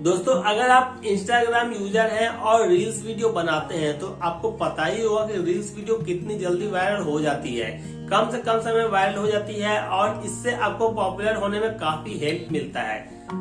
दोस्तों अगर आप इंस्टाग्राम यूजर हैं और रील्स वीडियो बनाते हैं तो आपको पता ही होगा कि रील्स वीडियो कितनी जल्दी वायरल हो जाती है। कम से कम समय में वायरल हो जाती है और इससे आपको पॉपुलर होने में काफी हेल्प मिलता है।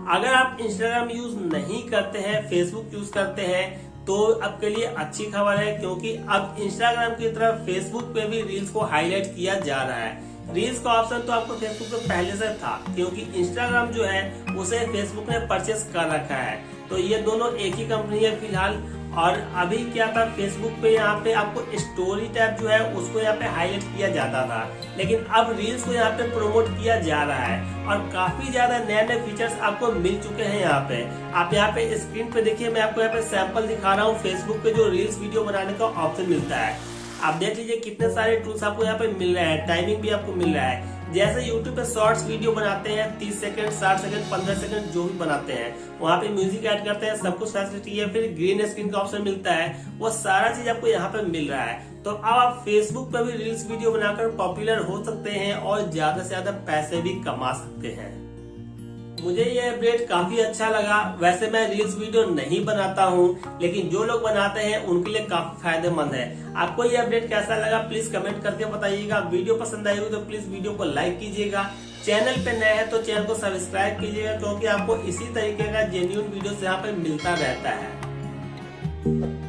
अगर आप इंस्टाग्राम यूज नहीं करते हैं, फेसबुक यूज करते हैं तो आपके लिए अच्छी खबर है, क्योंकि अब इंस्टाग्राम की तरह फेसबुक पे भी रील्स को हाईलाइट किया जा रहा है। रील्स का ऑप्शन तो आपको फेसबुक पे पहले से था, क्योंकि इंस्टाग्राम जो है उसे फेसबुक ने परचेस कर रखा है। तो ये दोनों एक ही कंपनी है फिलहाल। और अभी क्या था, फेसबुक पे यहाँ पे आपको स्टोरी टैब जो है उसको यहाँ पे हाईलाइट किया जाता था, लेकिन अब रील्स को यहाँ पे प्रोमोट किया जा रहा है और काफी ज्यादा नए नए फीचर्स आपको मिल चुके हैं। यहाँ पे आप यहाँ पे स्क्रीन पे देखिए, मैं आपको यहाँ पे सैंपल दिखा रहा हूँ फेसबुक पे जो रील्स वीडियो बनाने का ऑप्शन मिलता है। आप देख लीजिए कितने सारे टूल्स आपको यहाँ पे मिल रहे हैं, टाइमिंग भी आपको मिल रहा है। जैसे यूट्यूब पे शॉर्ट्स वीडियो बनाते हैं 30 सेकंड, 60 सेकंड, 15 सेकंड जो भी बनाते हैं, वहाँ पे म्यूजिक ऐड करते हैं, सब कुछ फैसिलिटी है। फिर ग्रीन स्क्रीन का ऑप्शन मिलता है, वो सारा चीज आपको यहाँ पे मिल रहा है। तो अब आप फेसबुक पे भी रील्स वीडियो बनाकर पॉपुलर हो सकते हैं और ज्यादा से ज्यादा पैसे भी कमा सकते हैं। मुझे ये अपडेट काफी अच्छा लगा। वैसे मैं रील्स वीडियो नहीं बनाता हूँ, लेकिन जो लोग बनाते हैं उनके लिए काफी फायदेमंद है। आपको ये अपडेट कैसा लगा प्लीज कमेंट करके बताइएगा। वीडियो पसंद आई हो तो प्लीज वीडियो को लाइक कीजिएगा। चैनल पे नए हैं तो चैनल को सब्सक्राइब कीजिएगा, क्योंकि आपको इसी तरीके का जेन्युइन वीडियो यहाँ पे मिलता रहता है।